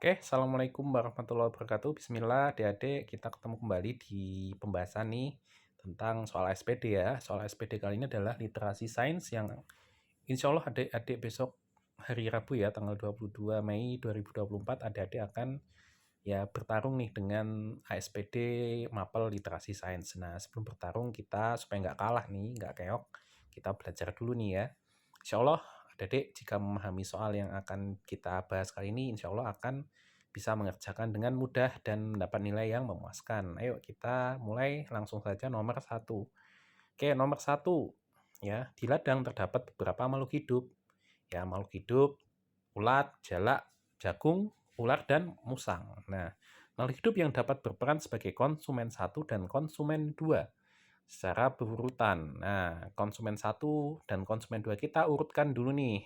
Oke, Assalamualaikum warahmatullahi wabarakatuh. Bismillah, adik-adik, kita ketemu kembali di pembahasan nih tentang soal SPD ya. Soal SPD kali ini adalah literasi sains yang insya Allah adik-adik besok hari Rabu ya, tanggal 22 Mei 2024, adik-adik akan ya bertarung nih dengan ASPD Mapel Literasi Sains. Nah, sebelum bertarung kita supaya nggak kalah nih, nggak keok, kita belajar dulu nih ya. Insya Allah adik-adik jika memahami soal yang akan kita bahas kali ini, insya Allah akan bisa mengerjakan dengan mudah dan mendapat nilai yang memuaskan. Ayo kita mulai langsung saja nomor 1. Oke, nomor 1 ya, di ladang terdapat beberapa makhluk hidup. Ya, makhluk hidup, ulat, jalak, jagung, ular, dan musang. Nah, makhluk hidup yang dapat berperan sebagai konsumen 1 dan konsumen 2 secara berurutan. Nah, konsumen 1 dan konsumen 2 kita urutkan dulu nih.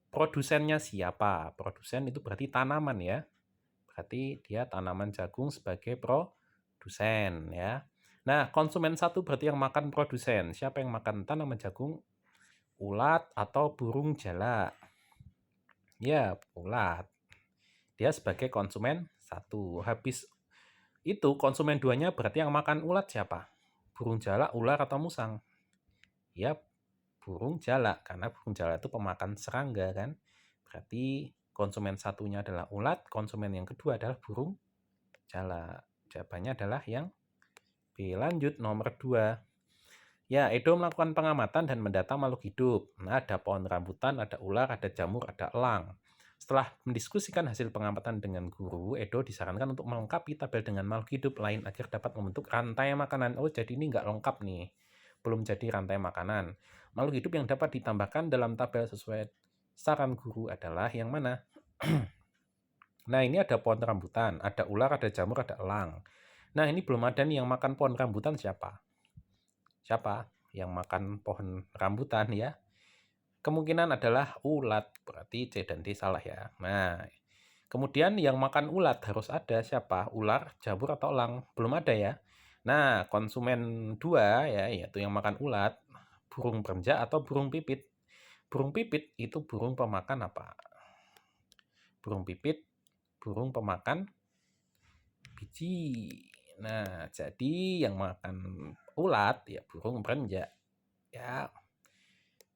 Produsennya siapa? Produsen itu berarti tanaman ya. Berarti dia tanaman jagung sebagai produsen ya. Nah, konsumen 1 berarti yang makan produsen. Siapa yang makan tanaman jagung? Ulat atau burung jalak? Ya, ulat. Dia sebagai konsumen 1. Habis itu konsumen 2-nya berarti yang makan ulat siapa? Burung jalak, ular, atau musang? Ya, burung jalak. Karena burung jalak itu pemakan serangga kan. Berarti konsumen 1-nya adalah ulat, konsumen yang kedua adalah burung jalak. Jawabannya adalah yang B. Lanjut nomor 2. Ya, Edo melakukan pengamatan dan mendata makhluk hidup. Nah, ada pohon rambutan, ada ular, ada jamur, ada elang. Setelah mendiskusikan hasil pengamatan dengan guru, Edo disarankan untuk melengkapi tabel dengan makhluk hidup lain agar dapat membentuk rantai makanan. Oh, jadi ini nggak lengkap nih. Belum jadi rantai makanan. Makhluk hidup yang dapat ditambahkan dalam tabel sesuai saran guru adalah yang mana? Nah, ini ada pohon rambutan, ada ular, ada jamur, ada elang. Nah, ini belum ada nih yang makan pohon rambutan siapa? Siapa yang makan pohon rambutan ya? Kemungkinan adalah ulat, berarti C dan D salah ya. Nah, kemudian yang makan ulat harus ada siapa? Ular, jamur, atau elang? Belum ada ya. Nah, konsumen 2 ya, yaitu yang makan ulat, burung perenjak atau burung pipit. Burung pipit itu burung pemakan apa? Burung pipit, burung pemakan biji. Nah, jadi yang makan ulat ya burung perenjak. Ya.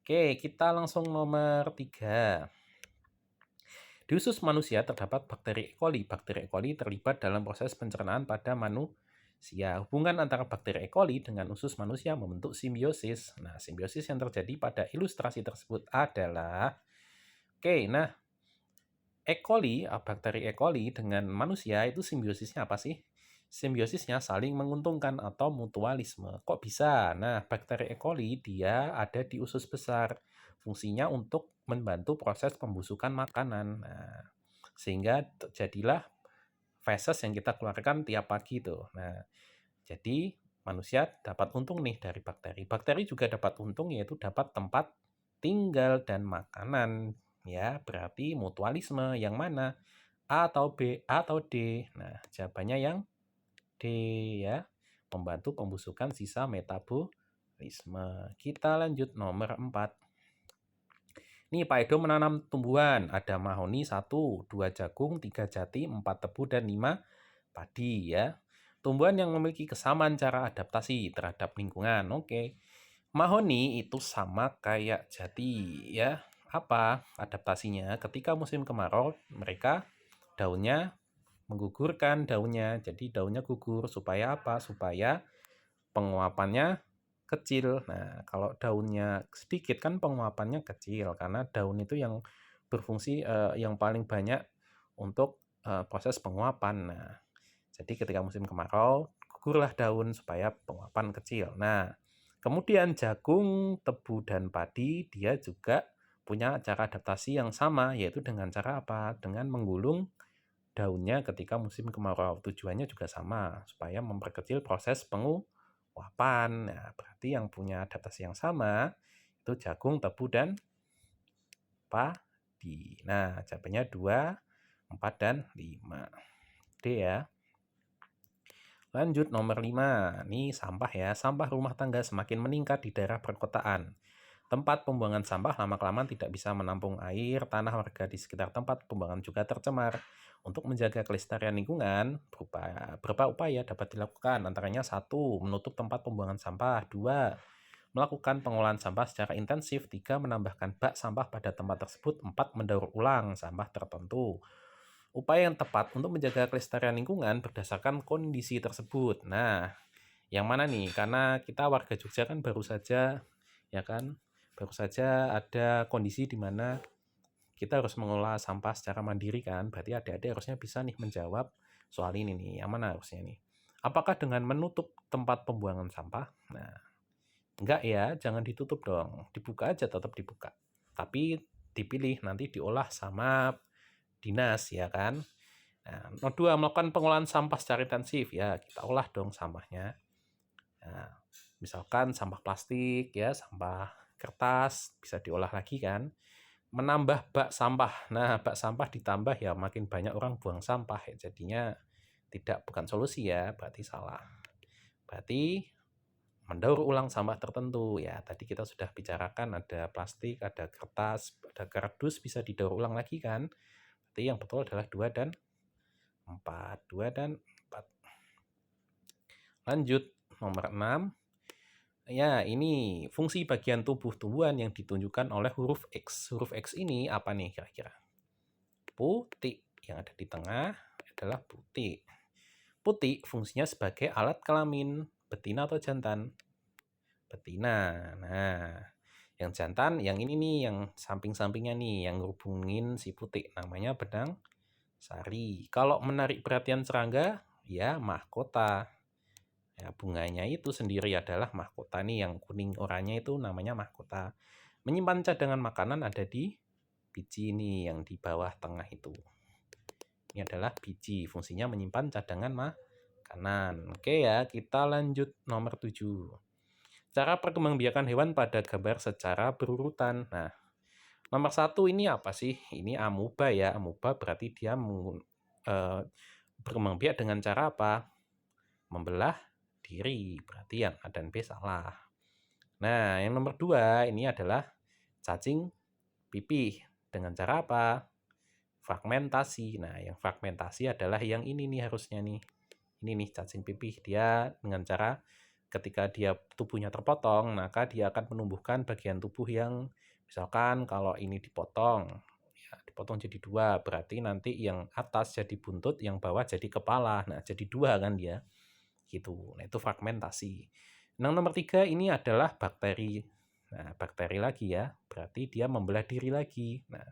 Oke, kita langsung nomor 3. Di usus manusia terdapat bakteri E. coli. Bakteri E. coli terlibat dalam proses pencernaan pada manusia. Hubungan antara bakteri E. coli dengan usus manusia membentuk simbiosis. Nah, simbiosis yang terjadi pada ilustrasi tersebut adalah nah, E. coli, bakteri E. coli dengan manusia itu simbiosisnya apa sih? Simbiosisnya saling menguntungkan atau mutualisme. Kok bisa? Nah, bakteri E. coli dia ada di usus besar. Fungsinya untuk membantu proses pembusukan makanan. Nah, sehingga terjadilah feses yang kita keluarkan tiap pagi tuh. Nah, jadi manusia dapat untung nih dari bakteri. Bakteri juga dapat untung yaitu dapat tempat tinggal dan makanan. Ya, berarti mutualisme yang mana? A atau B, A atau D. Nah, jawabannya yang D ya. Membantu pembusukan sisa metabolisme. Kita lanjut nomor 4. Nih, Pak Edo menanam tumbuhan. Ada mahoni 1, 2 jagung, 3 jati, 4 tebu, dan 5 padi ya. Tumbuhan yang memiliki kesamaan cara adaptasi terhadap lingkungan. Oke. Mahoni itu sama kayak jati ya. Apa adaptasinya? Ketika musim kemarau, mereka daunnya menggugurkan daunnya. Jadi daunnya gugur supaya apa? Supaya penguapannya kecil. Nah, kalau daunnya sedikit kan penguapannya kecil karena daun itu yang berfungsi yang paling banyak untuk proses penguapan. Nah, jadi ketika musim kemarau, gugurlah daun supaya penguapan kecil. Nah, kemudian jagung, tebu, dan padi dia juga punya cara adaptasi yang sama, yaitu dengan cara apa? Dengan menggulung daunnya ketika musim kemarau. Tujuannya juga sama, supaya memperkecil proses penguapan. Nah, berarti yang punya adaptasi yang sama itu jagung, tebu, dan padi. Nah, jawabannya 2, 4, dan 5. D ya. Lanjut nomor 5. Ini sampah ya. Sampah rumah tangga semakin meningkat di daerah perkotaan. Tempat pembuangan sampah lama-kelamaan tidak bisa menampung air, tanah warga di sekitar tempat pembuangan juga tercemar. Untuk menjaga kelestarian lingkungan, beberapa upaya dapat dilakukan, antaranya 1. Menutup tempat pembuangan sampah. 2. Melakukan pengolahan sampah secara intensif. 3. Menambahkan bak sampah pada tempat tersebut. 4. Mendaur ulang sampah tertentu. Upaya yang tepat untuk menjaga kelestarian lingkungan berdasarkan kondisi tersebut. Nah, yang mana nih? Karena kita warga Jogja kan baru saja, ya kan, baru saja ada kondisi di mana kita harus mengolah sampah secara mandiri kan. Berarti adik-adik harusnya bisa nih menjawab soal ini nih. Yang mana harusnya nih? Apakah dengan menutup tempat pembuangan sampah? Nah, enggak ya, jangan ditutup dong. Dibuka aja, tetap dibuka. Tapi dipilih nanti diolah sama dinas, ya kan. Nah, nomor 2, melakukan pengolahan sampah secara intensif. Ya, kita olah dong sampahnya. Nah, misalkan sampah plastik, ya, sampah kertas, bisa diolah lagi kan. Menambah bak sampah. Nah, bak sampah ditambah ya makin banyak orang buang sampah ya. Jadinya bukan solusi ya, berarti salah. Berarti mendaur ulang sampah tertentu ya. Tadi kita sudah bicarakan ada plastik, ada kertas, ada kardus bisa didaur ulang lagi kan. Berarti yang betul adalah 2 dan 4. 2 dan 4. Lanjut nomor 6. Ya, ini fungsi bagian tubuh tumbuhan yang ditunjukkan oleh huruf X. Huruf X ini apa nih kira-kira? Putik. Yang ada di tengah adalah putik. Putik fungsinya sebagai alat kelamin. Betina atau jantan? Betina. Nah, yang jantan yang ini nih, yang samping-sampingnya nih, yang ngehubungin si putik. Namanya benang sari. Kalau menarik perhatian serangga, ya mahkota. Ya, bunganya itu sendiri adalah mahkota nih, yang kuning oranye itu namanya mahkota. Menyimpan cadangan makanan ada di biji ini, yang di bawah tengah itu. Ini adalah biji, fungsinya menyimpan cadangan makanan. Oke ya, kita lanjut nomor 7. Cara perkembangbiakan hewan pada gambar secara berurutan. Nah, nomor 1 ini apa sih? Ini amuba ya. Amuba berarti dia berkembang biak dengan cara apa? Membelah diri. Berarti yang A dan B salah. Nah, yang nomor 2 ini adalah cacing pipih. Dengan cara apa? Fragmentasi. Nah, yang fragmentasi adalah yang ini nih harusnya nih. Ini nih cacing pipih. Dia dengan cara ketika dia tubuhnya terpotong, maka dia akan menumbuhkan bagian tubuh yang misalkan kalau ini dipotong, ya dipotong jadi 2, berarti nanti yang atas jadi buntut, yang bawah jadi kepala. Nah, jadi 2 kan dia. Gitu. Nah, itu fragmentasi. Yang nomor 3 ini adalah bakteri. Nah, bakteri lagi ya. Berarti dia membelah diri lagi. Nah,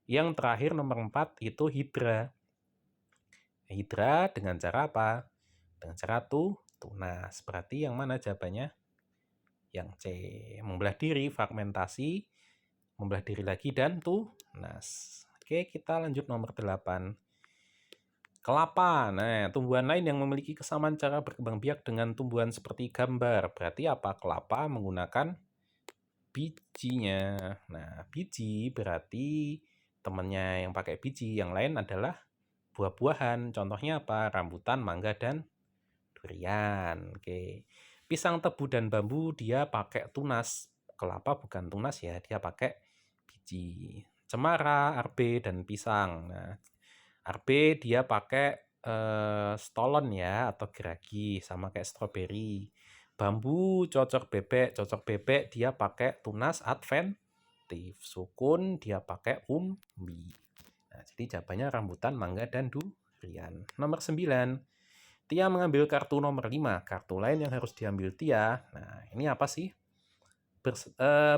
yang terakhir nomor 4 itu hidra. Hidra dengan cara apa? Dengan cara tunas. Berarti yang mana jawabannya? Yang C. Membelah diri, fragmentasi, membelah diri lagi, dan tunas. Oke, kita lanjut nomor 8. Kelapa. Nah, tumbuhan lain yang memiliki kesamaan cara berkembang biak dengan tumbuhan seperti gambar. Berarti apa? Kelapa menggunakan bijinya. Nah, biji berarti temannya yang pakai biji. Yang lain adalah buah-buahan. Contohnya apa? Rambutan, mangga, dan durian. Oke. Pisang, tebu, dan bambu dia pakai tunas. Kelapa bukan tunas ya, dia pakai biji. Cemara, arbe, dan pisang. Nah, arbe dia pakai stolon ya, atau geragi, sama kayak stroberi. Bambu, cocok bebek dia pakai tunas adventif. Sukun dia pakai umbi. Nah, jadi jawabannya rambutan, mangga, dan durian. Nomor 9. Tia mengambil kartu nomor 5. Kartu lain yang harus diambil Tia. Nah, ini apa sih?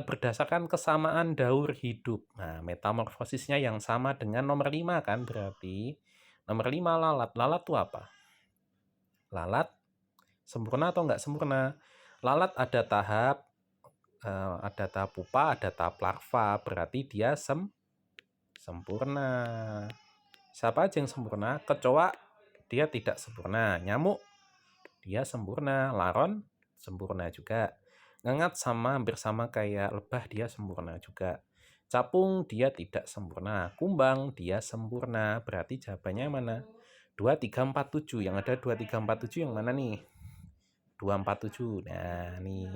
Berdasarkan kesamaan daur hidup. Nah, metamorfosisnya yang sama dengan nomor 5 kan berarti. Nomor 5 lalat. Lalat itu apa? Lalat sempurna atau enggak sempurna? Lalat ada tahap pupa, ada tahap larva. Berarti dia sempurna. Siapa aja yang sempurna? Kecoa dia tidak sempurna. Nyamuk dia sempurna. Laron sempurna juga. Ngengat hampir sama kayak lebah, dia sempurna juga. Capung dia tidak sempurna. Kumbang dia sempurna. Berarti jawabannya mana? 2, 3, 4, 7. Yang ada 2, 3, 4, 7 yang mana nih? 2, 4, 7. Nah, nih.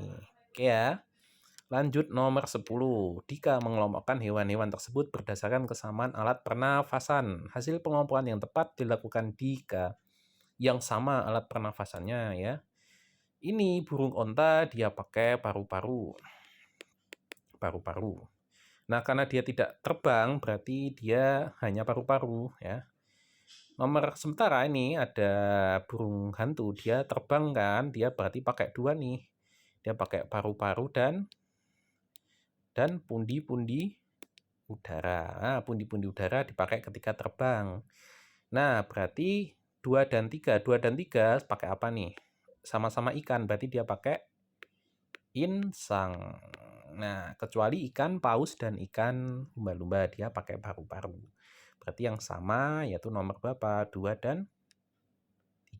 Oke ya. Lanjut nomor 10. Dika mengelompokkan hewan-hewan tersebut berdasarkan kesamaan alat pernafasan. Hasil pengumpulan yang tepat dilakukan Dika. Yang sama alat pernafasannya ya. Ini burung onta dia pakai paru-paru. Paru-paru. Nah, karena dia tidak terbang berarti dia hanya paru-paru ya. Nomor sementara ini ada burung hantu, dia terbang kan, dia berarti pakai dua nih. Dia pakai paru-paru dan pundi-pundi udara. Nah, pundi-pundi udara dipakai ketika terbang. Nah, berarti 2 dan 3. 2 dan 3 pakai apa nih? Sama-sama ikan, berarti dia pakai insang. Nah, kecuali ikan paus dan ikan lumba-lumba, dia pakai paru-paru. Berarti yang sama yaitu nomor berapa? 2 dan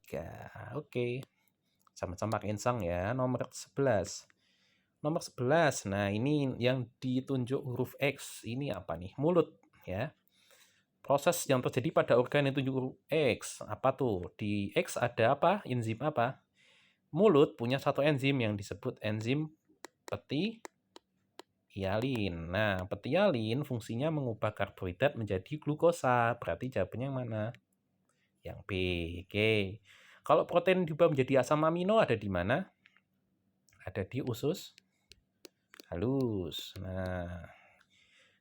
3. Oke. Sama-sama pakai insang ya. Nomor 11. Nomor 11. Nah, ini yang ditunjuk huruf X. Ini apa nih? Mulut ya. Proses yang terjadi pada organ yang ditunjuk huruf X. Apa tuh? Di X ada apa? Enzim apa? Mulut punya satu enzim yang disebut enzim petialin. Nah, petialin fungsinya mengubah karbohidrat menjadi glukosa. Berarti jawabannya yang mana? Yang B. Oke. Kalau protein diubah menjadi asam amino ada di mana? Ada di usus halus. Nah,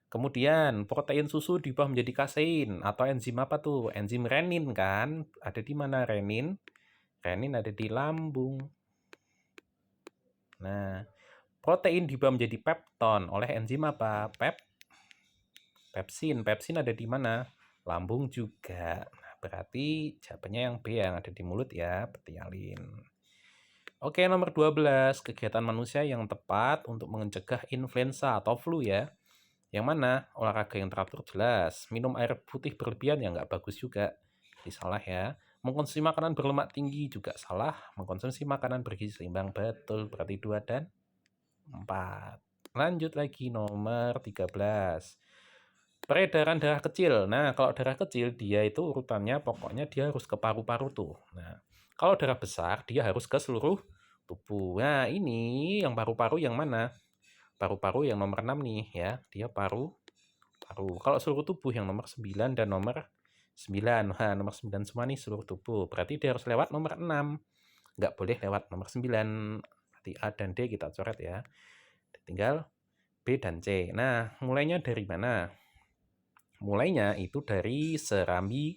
kemudian protein susu diubah menjadi kasein atau enzim apa tuh? Enzim renin kan? Ada di mana renin? Renin ada di lambung. Nah, protein diubah menjadi pepton oleh enzim apa? Pepsin. Pepsin ada di mana? Lambung juga. Nah, berarti jawabannya yang B yang ada di mulut ya, petialin. Oke, nomor 12. Kegiatan manusia yang tepat untuk mencegah influenza atau flu ya. Yang mana? Olahraga yang teratur jelas. Minum air putih berlebihan ya nggak bagus juga. Jadi salah ya. Mengkonsumsi makanan berlemak tinggi juga salah. Mengkonsumsi makanan bergizi seimbang betul. Berarti 2 dan 4. Lanjut lagi nomor 13. Peredaran darah kecil. Nah, kalau darah kecil dia itu urutannya pokoknya dia harus ke paru-paru tuh. Nah, kalau darah besar dia harus ke seluruh tubuh. Nah, ini yang paru-paru yang mana? Paru-paru yang nomor 6 nih ya. Dia paru-paru. Kalau seluruh tubuh yang nomor 9 dan nomor 9. Nah, nomor 9 semua nih seluruh tubuh. Berarti dia harus lewat nomor 6. Nggak boleh lewat nomor 9. Berarti A dan D kita coret ya. Tinggal B dan C. Nah, mulainya dari mana? Mulainya itu dari serambi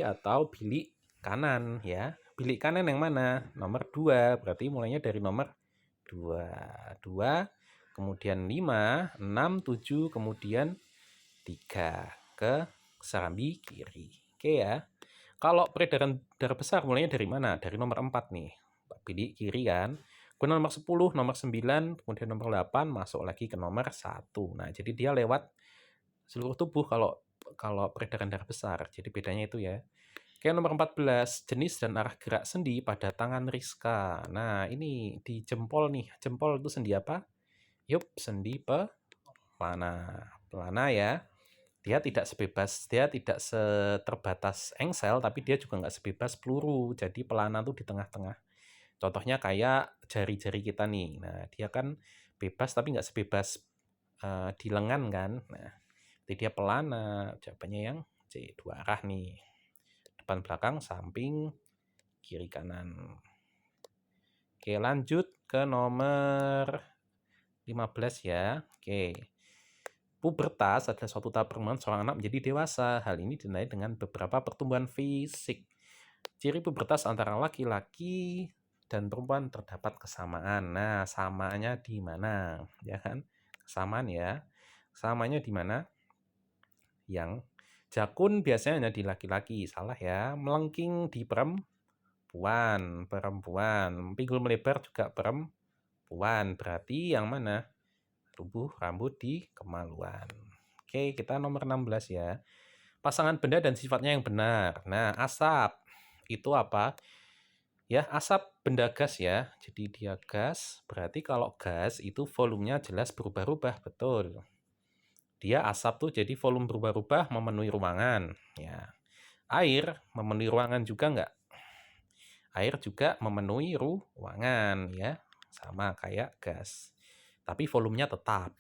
atau bilik kanan ya. Bilik kanan yang mana? Nomor 2. Berarti mulainya dari nomor 2. 2, kemudian 5, 6, 7, kemudian 3 ke serambi kiri. Oke ya. Kalau peredaran darah besar mulainya dari mana? Dari nomor 4 nih. Bilik kiri kan. Kemudian nomor 10, nomor 9, kemudian nomor 8 masuk lagi ke nomor 1. Nah, jadi dia lewat seluruh tubuh kalau peredaran darah besar. Jadi bedanya itu ya. Oke, nomor 14, jenis dan arah gerak sendi pada tangan Rizka. Nah, ini di jempol nih. Jempol itu sendi apa? Yup, sendi pelana. Pelana ya. Dia tidak seterbatas engsel, tapi dia juga nggak sebebas peluru. Jadi pelana tuh di tengah-tengah. Contohnya kayak jari-jari kita nih. Nah, dia kan bebas tapi nggak sebebas di lengan kan. Nah, jadi dia pelana. Jawabannya yang C, 2 arah nih. Depan belakang, samping, kiri kanan. Oke, lanjut ke nomor 15 ya. Oke. Pubertas adalah suatu tahap perkembangan seorang anak menjadi dewasa. Hal ini ditandai dengan beberapa pertumbuhan fisik. Ciri pubertas antara laki-laki dan perempuan terdapat kesamaan. Nah, samanya di mana? Ya kan? Kesamaan ya. Samanya di mana? Yang jakun biasanya hanya di laki-laki. Salah ya. Melengking di perempuan. Pinggul melebar juga perempuan. Berarti yang mana? Tumbuh rambut di kemaluan. Oke, kita nomor 16 ya. Pasangan benda dan sifatnya yang benar. Nah, asap itu apa? Ya, asap benda gas ya. Jadi dia gas, berarti kalau gas itu volumenya jelas berubah-ubah, betul. Dia asap tuh jadi volume berubah-ubah memenuhi ruangan. Ya. Air memenuhi ruangan juga enggak? Air juga memenuhi ruangan ya. Sama kayak gas. tapi volumenya tetap.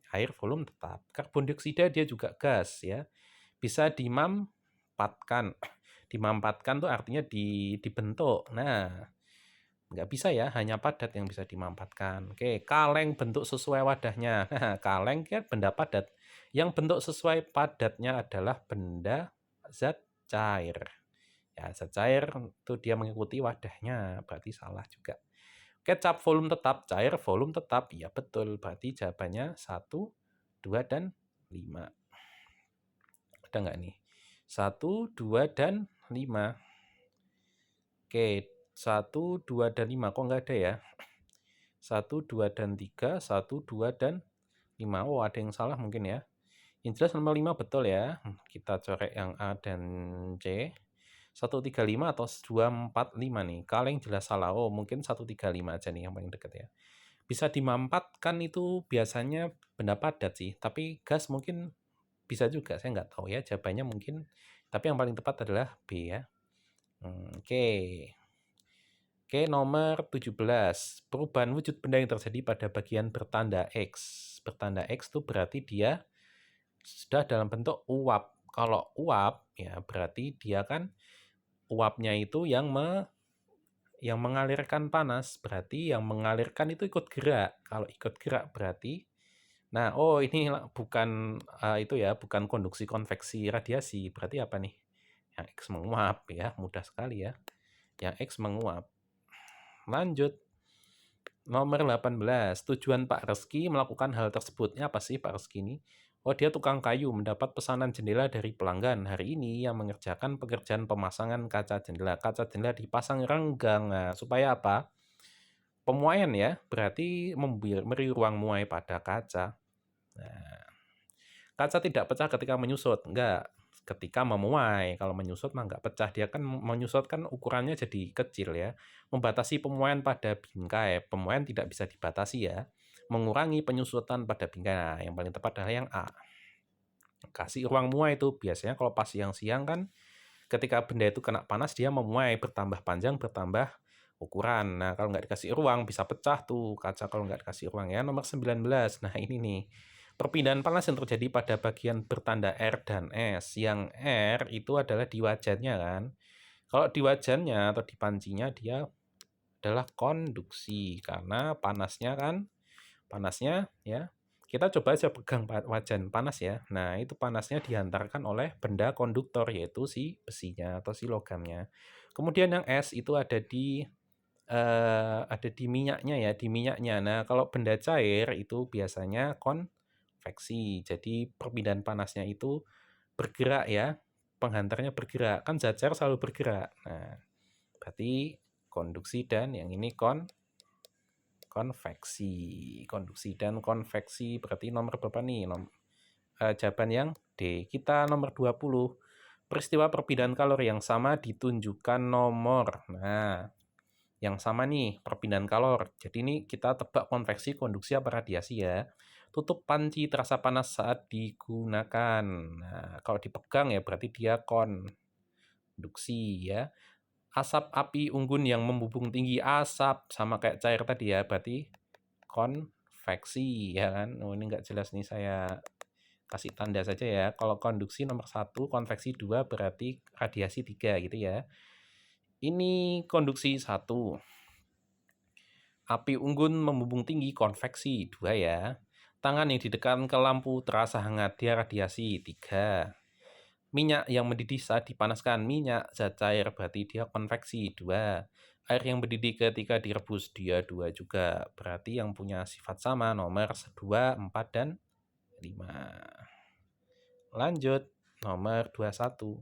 Air volume tetap. Karbon dioksida dia juga gas ya. Bisa dimampatkan. Dimampatkan tuh artinya dibentuk. Nah, nggak bisa ya, hanya padat yang bisa dimampatkan. Oke, kaleng bentuk sesuai wadahnya. Kaleng kan benda padat. Yang bentuk sesuai padatnya adalah benda zat cair. Ya, zat cair itu dia mengikuti wadahnya, berarti salah juga. Kecap volume tetap, cair volume tetap. Ya betul, berarti jawabannya 1, 2, dan 5. Ada nggak nih? 1, 2, dan 5. Oke, 1, 2, dan 5. Kok nggak ada ya? 1, 2, dan 3, 1, 2, dan 5. Oh, ada yang salah mungkin ya. Yang jelas nomor 5 betul ya. Kita coret yang A dan C. 135 atau 245 nih. Kaleng jelas salah. Oh, mungkin 135 aja nih yang paling dekat ya. Bisa dimampatkan itu biasanya benda padat sih, tapi gas mungkin bisa juga, saya nggak tahu ya jawabannya mungkin, tapi yang paling tepat adalah B ya. Oke. Oke, nomor 17. Perubahan wujud benda yang terjadi pada bagian bertanda X. Bertanda X itu berarti dia sudah dalam bentuk uap. Kalau uap, ya berarti dia kan uapnya itu yang mengalirkan panas, berarti yang mengalirkan itu ikut gerak. Kalau ikut gerak berarti, nah, oh ini bukan itu ya, bukan konduksi konveksi radiasi. Berarti apa nih? Yang X menguap ya, mudah sekali ya. Yang X menguap. Lanjut. Nomor 18. Tujuan Pak Reski melakukan hal tersebutnya apa sih Pak Reski ini? Oh, dia tukang kayu, mendapat pesanan jendela dari pelanggan. Hari ini yang mengerjakan pekerjaan pemasangan kaca jendela. Kaca jendela dipasang renggang. Nah, supaya apa? Pemuaian ya, berarti memberi ruang muai pada kaca. Nah, kaca tidak pecah ketika menyusut. Enggak, ketika memuai. Kalau menyusut mah enggak pecah. Dia kan menyusut kan ukurannya jadi kecil ya. Membatasi pemuaian pada bingkai. Pemuaian tidak bisa dibatasi ya. Mengurangi penyusutan pada bingkai. Nah, yang paling tepat adalah yang A. Kasih ruang muai itu biasanya kalau pas siang-siang kan ketika benda itu kena panas dia memuai, bertambah panjang, bertambah ukuran. Nah, kalau nggak dikasih ruang bisa pecah tuh kaca kalau nggak dikasih ruang ya. Nomor 19. Nah, ini nih. Perpindahan panas yang terjadi pada bagian bertanda R dan S. Yang R itu adalah di wajannya kan. Kalau di wajannya atau di pancinya dia adalah konduksi karena panasnya ya. Kita coba aja pegang wajan panas ya. Nah, itu panasnya dihantarkan oleh benda konduktor yaitu si besinya atau si logamnya. Kemudian yang S itu ada di minyaknya ya, di minyaknya. Nah, kalau benda cair itu biasanya konveksi. Jadi perpindahan panasnya itu bergerak ya. Penghantarnya bergerak. Kan zat cair selalu bergerak. Nah, berarti konduksi dan yang ini konveksi. Konduksi dan konveksi berarti nomor berapa nih? Jawaban yang D. Kita nomor 20. Peristiwa perpindahan kalori yang sama ditunjukkan nomor. Nah, yang sama nih, perpindahan kalor. Jadi ini kita tebak konveksi, konduksi, apa radiasi ya. Tutup panci terasa panas saat digunakan. Nah, kalau dipegang ya berarti dia konduksi ya. Asap api unggun yang membubung tinggi, asap sama kayak cair tadi ya, berarti konveksi ya kan. Oh, ini nggak jelas nih, saya kasih tanda saja ya. Kalau konduksi nomor 1, konveksi 2 berarti radiasi 3 gitu ya. Ini konduksi 1. Api unggun membubung tinggi, konveksi 2 ya. Tangan yang didekatkan ke lampu terasa hangat, dia radiasi 3. Minyak yang mendidih saat dipanaskan, minyak zat cair berarti dia konveksi 2. Air yang mendidih ketika direbus dia 2 juga. Berarti yang punya sifat sama nomor 2, 4, dan 5. Lanjut, nomor 21.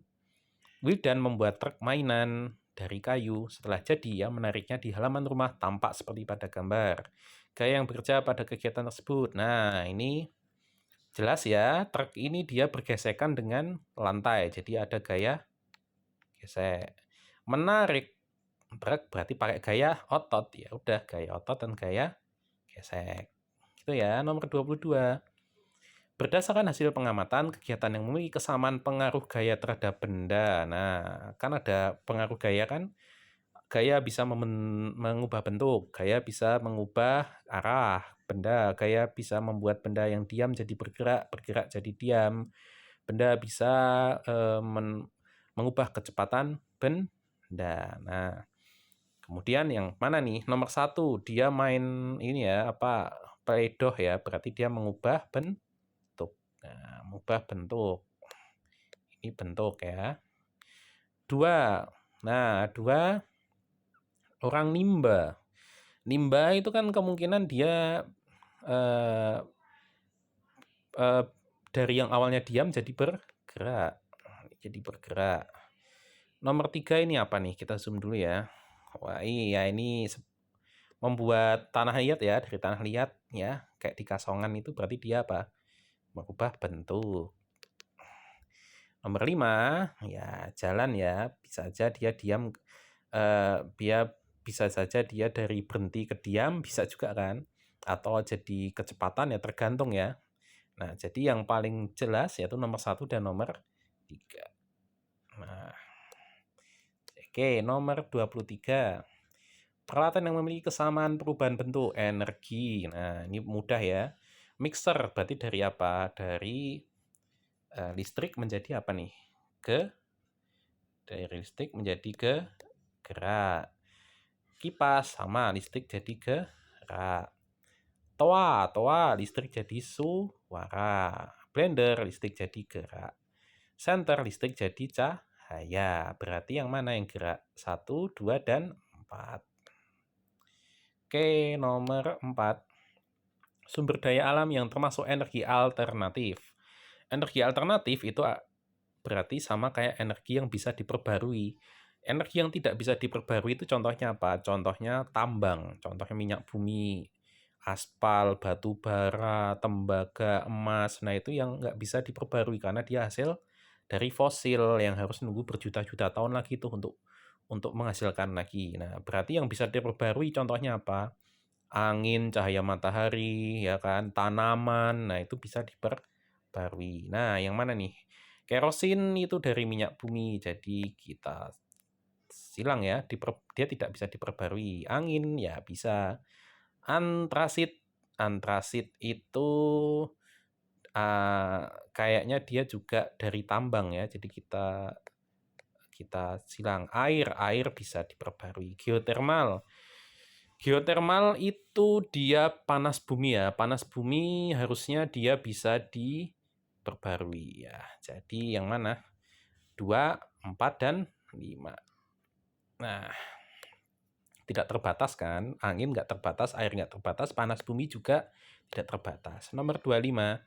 Wildan membuat truk mainan dari kayu. Setelah jadi, ya menariknya di halaman rumah tampak seperti pada gambar. Gaya yang bekerja pada kegiatan tersebut. Nah, ini jelas ya, truk ini dia bergesekan dengan lantai. Jadi ada gaya gesek. Menarik truk berarti pakai gaya otot. Ya udah, gaya otot dan gaya gesek. Gitu ya, nomor 22. Berdasarkan hasil pengamatan, kegiatan yang memiliki kesamaan pengaruh gaya terhadap benda. Nah, kan ada pengaruh gaya kan, gaya bisa mengubah bentuk, gaya bisa mengubah arah benda, gaya bisa membuat benda yang diam jadi bergerak, bergerak jadi diam. Benda bisa mengubah kecepatan benda. Nah, kemudian yang mana nih? Nomor 1, dia main ini ya, play doh ya, berarti dia mengubah bentuk. Nah, mengubah bentuk. Ini bentuk ya. 2. Nah, 2, orang nimba. Nimba itu kan kemungkinan dia eh, dari yang awalnya diam jadi bergerak. Jadi bergerak. Nomor 3 ini apa nih? Kita zoom dulu ya. Wah, iya ini membuat tanah liat ya, dari tanah liat ya, kayak di kasongan itu berarti dia apa? Mengubah bentuk. Nomor 5, ya jalan ya, bisa saja dia diam, bisa saja dia dari berhenti ke diam, bisa juga kan? Atau jadi kecepatan ya, tergantung ya. Nah, jadi yang paling jelas yaitu nomor 1 dan nomor 3. Nah, oke, nomor 23. Peralatan yang memiliki kesamaan perubahan bentuk energi. Nah, ini mudah ya. Mixer berarti dari apa? Dari listrik menjadi apa nih? Dari listrik menjadi gerak. Kipas sama listrik jadi gerak. Toa listrik jadi suara. Blender listrik jadi gerak. Senter listrik jadi cahaya. Berarti yang mana yang gerak? 1, 2, dan 4. Oke, nomor 4. Sumber daya alam yang termasuk energi alternatif. Energi alternatif itu berarti sama kayak energi yang bisa diperbarui. Energi yang tidak bisa diperbarui itu contohnya apa? Contohnya tambang, contohnya minyak bumi, aspal, batu bara, tembaga, emas. Nah, itu yang nggak bisa diperbarui karena dia hasil dari fosil yang harus nunggu berjuta-juta tahun lagi tuh untuk menghasilkan lagi. Nah, berarti yang bisa diperbarui contohnya apa? Angin, cahaya matahari, ya kan, tanaman. Nah, itu bisa diperbarui. Nah, yang mana nih? Kerosin itu dari minyak bumi, jadi kita silang ya, dia tidak bisa diperbarui. Angin ya bisa. Antrasit itu kayaknya dia juga dari tambang ya, jadi kita silang. Air bisa diperbarui. Geotermal itu dia panas bumi ya. Panas bumi harusnya dia bisa diperbarui ya. Jadi yang mana? 2, 4, dan 5. Nah, tidak terbatas kan? Angin nggak terbatas, air nggak terbatas, panas bumi juga tidak terbatas. Nomor 25.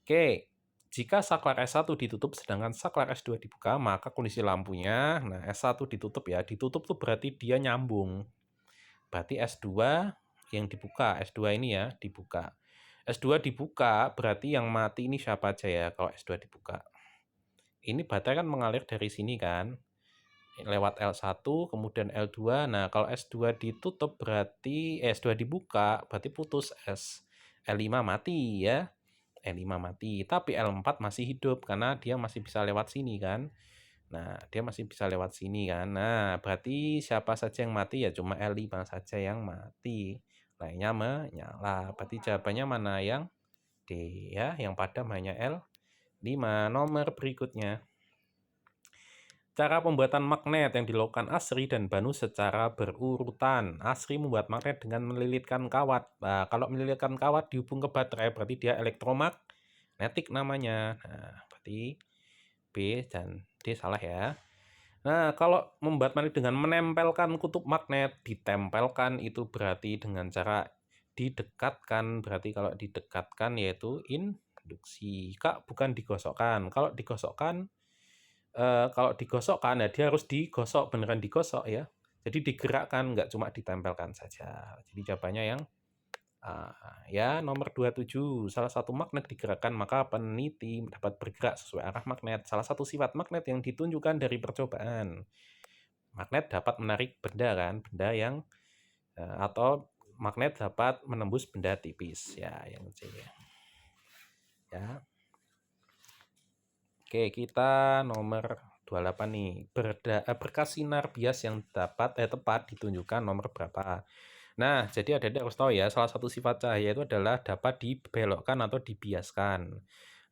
Oke, jika saklar S1 ditutup sedangkan saklar S2 dibuka, maka kondisi lampunya, nah S1 ditutup ya. Ditutup tuh berarti dia nyambung. Berarti S2 yang dibuka, S2 ini ya dibuka. S2 dibuka berarti yang mati ini siapa aja ya kalau S2 dibuka. Ini baterai kan mengalir dari sini kan, lewat L1 kemudian L2. Nah, kalau S2 ditutup berarti S2 dibuka berarti putus L5 mati ya. L5 mati, tapi L4 masih hidup karena dia masih bisa lewat sini kan. Nah, dia masih bisa lewat sini kan. Nah, berarti siapa saja yang mati ya cuma L5 saja yang mati. Lainnya menyala. Berarti jawabannya mana? Yang D ya, yang padam hanya L5. Nomor berikutnya. Cara pembuatan magnet yang dilakukan Asri dan Banu secara berurutan. Asri membuat magnet dengan melilitkan kawat. Nah, kalau melilitkan kawat dihubung ke baterai berarti dia elektromagnetik namanya. Nah, berarti B dan D salah ya. Nah, kalau membuat magnet dengan menempelkan kutub magnet, ditempelkan itu berarti dengan cara didekatkan. Berarti kalau didekatkan yaitu induksi. Kak, bukan digosokkan. Kalau digosokkan ya dia harus digosok, beneran digosok ya. Jadi digerakkan, nggak cuma ditempelkan saja. Jadi jawabannya yang ya nomor 27. Salah satu magnet digerakkan maka peneliti dapat bergerak sesuai arah magnet. Salah satu sifat magnet yang ditunjukkan dari percobaan. Magnet dapat menarik benda kan, benda yang atau magnet dapat menembus benda tipis ya, yang C ya. Oke, kita nomor 28 nih. Berkas sinar bias yang tepat ditunjukkan nomor berapa. Nah, jadi adik-adik harus tahu ya, salah satu sifat cahaya itu adalah dapat dibelokkan atau dibiaskan.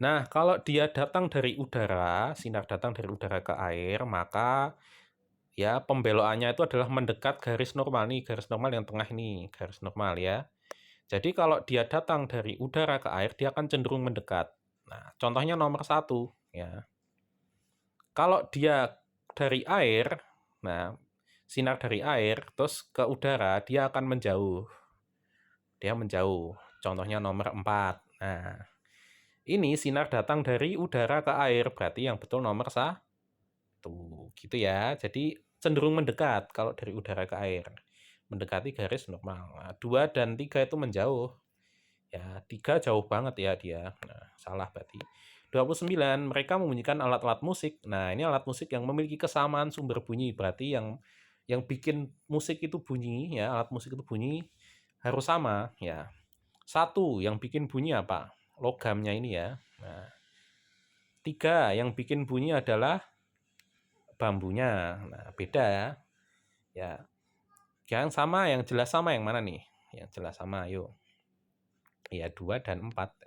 Nah, kalau dia datang dari udara, sinar datang dari udara ke air, maka ya pembelokannya itu adalah mendekat garis normal nih, garis normal yang tengah ini, garis normal ya. Jadi kalau dia datang dari udara ke air, dia akan cenderung mendekat. Nah, contohnya nomor 1 ya. Kalau dia dari air, nah sinar dari air terus ke udara, dia akan menjauh. Dia menjauh. Contohnya nomor 4. Nah, ini sinar datang dari udara ke air, berarti yang betul nomor 1. Gitu ya. Jadi cenderung mendekat kalau dari udara ke air. Mendekati garis normal. Nah, 2 dan 3 itu menjauh. Ya, 3 jauh banget ya dia. Nah, salah berarti. 29, mereka membunyikan alat-alat musik. Nah, ini alat musik yang memiliki kesamaan sumber bunyi. Berarti yang bikin musik itu bunyi, ya, alat musik itu bunyi harus sama, ya. 1 yang bikin bunyi apa? Logamnya ini ya. Nah, 3 yang bikin bunyi adalah bambunya. Nah, beda ya. Ya. Yang sama, yang jelas sama yang mana nih? Yang jelas sama, yuk. Ya, 2 dan 4.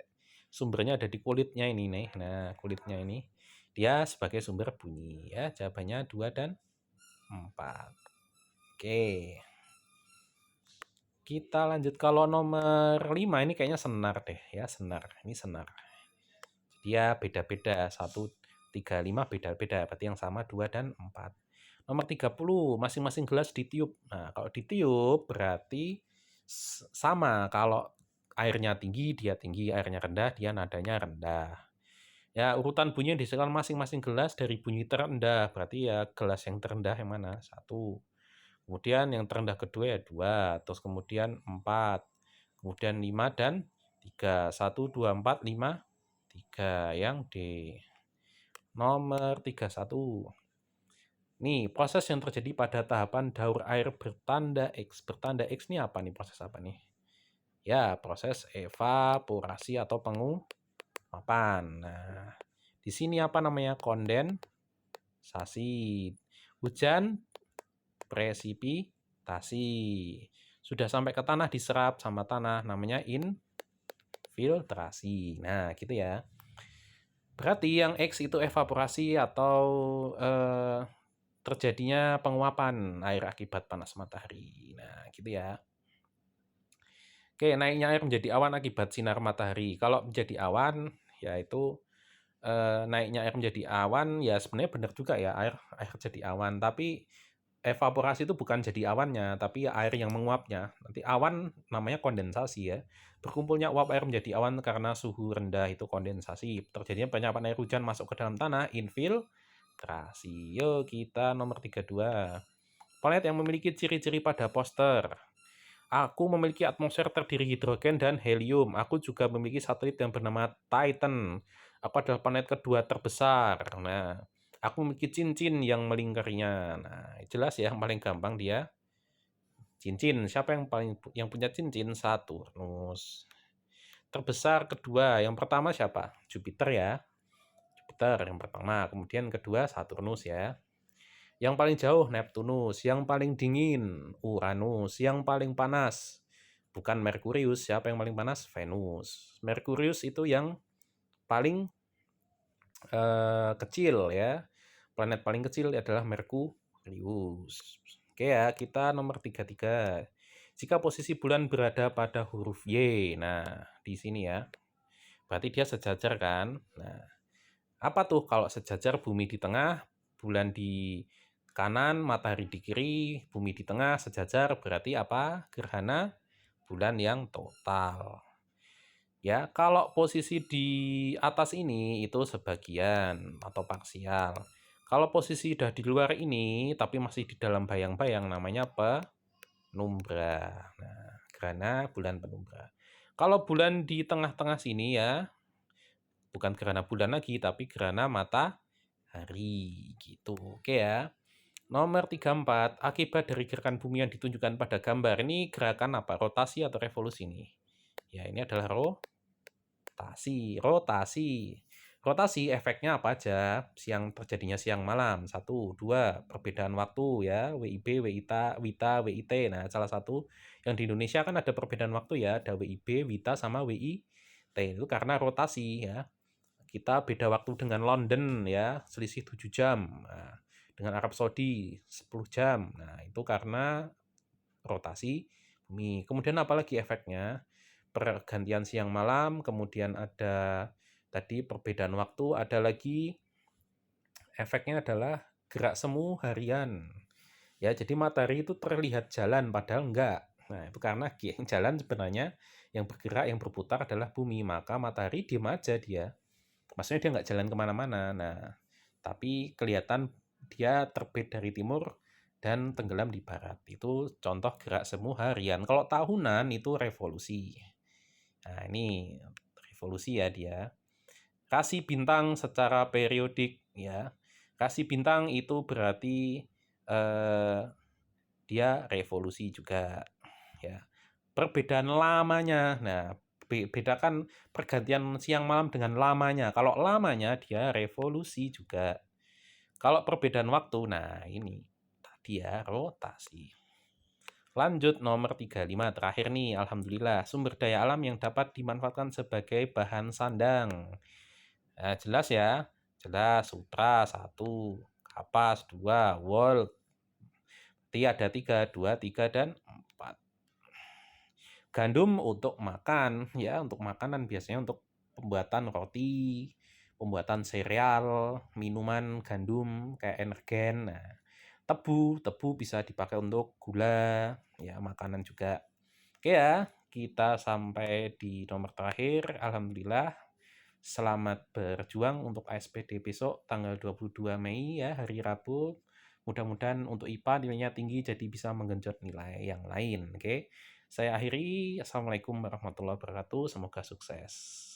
Sumbernya ada di kulitnya ini nih. Nah, kulitnya ini dia sebagai sumber bunyi ya. Jawabannya 2 dan 4. Oke. Kita lanjut kalau nomor 5 ini kayaknya senar deh ya, senar. Ini senar. Dia beda-beda, 1, 3, 5 beda-beda. Berarti yang sama 2 dan 4. Nomor 30, masing-masing gelas ditiup. Nah, kalau ditiup berarti sama. Kalau airnya tinggi, dia tinggi. Airnya rendah, dia nadanya rendah. Ya, urutan bunyi yang disesuaikan masing-masing gelas dari bunyi terendah. Berarti ya gelas yang terendah yang mana? 1. Kemudian yang terendah kedua ya 2. Terus kemudian 4. Kemudian 5 dan 3. 1, 2, 4, 5, 3. Yang D. Nomor 31. Nih, proses yang terjadi pada tahapan daur air bertanda X. Bertanda X ini apa nih? Proses apa nih? Ya, proses evaporasi atau penguapan. Nah, di sini apa namanya? Kondensasi. Hujan, presipitasi. Sudah sampai ke tanah, diserap sama tanah, namanya infiltrasi. Nah, gitu ya. Berarti yang X itu evaporasi atau terjadinya penguapan air akibat panas matahari. Nah, gitu ya. Oke, naiknya air menjadi awan akibat sinar matahari. Kalau menjadi awan, yaitu naiknya air menjadi awan, ya sebenarnya benar juga ya, air jadi awan. Tapi evaporasi itu bukan jadi awannya, tapi air yang menguapnya. Nanti awan namanya kondensasi ya. Berkumpulnya uap air menjadi awan karena suhu rendah itu kondensasi. Terjadinya penyapan air hujan masuk ke dalam tanah, infiltrasi. Yuk, kita nomor 32. Planet yang memiliki ciri-ciri pada poster. Aku memiliki atmosfer terdiri hidrogen dan helium. Aku juga memiliki satelit yang bernama Titan. Aku adalah planet kedua terbesar. Nah, aku memiliki cincin yang melingkarinya. Nah, jelas ya, yang paling gampang dia cincin. Siapa yang punya cincin? Saturnus. Terbesar kedua. Yang pertama siapa? Jupiter ya. Jupiter yang pertama. Kemudian kedua Saturnus ya. Yang paling jauh Neptunus, yang paling dingin Uranus, yang paling panas bukan Merkurius. Siapa yang paling panas? Venus. Merkurius itu yang paling kecil ya. Planet paling kecil adalah Merkurius. Oke ya, kita nomor 33. Jika posisi bulan berada pada huruf Y. Nah, di sini ya. Berarti dia sejajar kan? Nah, apa tuh kalau sejajar? Bumi di tengah, bulan di kanan, matahari di kiri, bumi di tengah, sejajar, berarti apa? Gerhana bulan yang total. Ya, kalau posisi di atas ini itu sebagian atau parsial. Kalau posisi sudah di luar ini tapi masih di dalam bayang-bayang, namanya penumbra. Nah, gerhana bulan penumbra. Kalau bulan di tengah-tengah sini ya, bukan gerhana bulan lagi tapi gerhana matahari gitu. Oke ya. Nomor 34, akibat dari gerakan bumi yang ditunjukkan pada gambar. Ini gerakan apa? Rotasi atau revolusi nih? Ya, ini adalah rotasi. Rotasi. Rotasi efeknya apa aja? Terjadinya siang malam. 1, 2, perbedaan waktu ya, WIB, WITA, WITA, WIT. Nah, salah satu yang di Indonesia kan ada perbedaan waktu ya, ada WIB, WITA sama WIT. Itu karena rotasi ya. Kita beda waktu dengan London ya, selisih 7 jam. Nah, dengan Arab Saudi 10 jam. Nah, itu karena rotasi bumi. Kemudian apalagi efeknya? Pergantian siang malam, kemudian ada tadi perbedaan waktu, ada lagi efeknya adalah gerak semu harian. Ya, jadi matahari itu terlihat jalan padahal enggak. Nah, itu karena yang jalan sebenarnya yang bergerak, yang berputar adalah bumi. Maka matahari diem aja dia. Maksudnya dia nggak jalan kemana-mana. Nah, tapi kelihatan dia terbit dari timur dan tenggelam di barat. Itu contoh gerak semu harian. Kalau tahunan itu revolusi. Nah, ini revolusi ya dia. Kasih bintang secara periodik ya. Kasih bintang itu berarti dia revolusi juga ya. Perbedaan lamanya. Nah, bedakan pergantian siang malam dengan lamanya. Kalau lamanya dia revolusi juga. Kalau perbedaan waktu, nah ini tadi ya rotasi. Lanjut nomor 35 terakhir nih, alhamdulillah sumber daya alam yang dapat dimanfaatkan sebagai bahan sandang. Nah, jelas ya, jelas sutra 1, kapas 2, wol. Berarti ada 3, 2, 3 dan 4. Gandum untuk makan ya, untuk makanan biasanya untuk pembuatan roti, pembuatan sereal, minuman gandum kayak energen. Nah, tebu bisa dipakai untuk gula, ya makanan juga. Oke ya, kita sampai di nomor terakhir. Alhamdulillah, selamat berjuang untuk ASPD besok tanggal 22 Mei ya, hari Rabu. Mudah-mudahan untuk IPA nilainya tinggi jadi bisa menggenjot nilai yang lain. Oke. Saya akhiri. Assalamualaikum warahmatullahi wabarakatuh. Semoga sukses.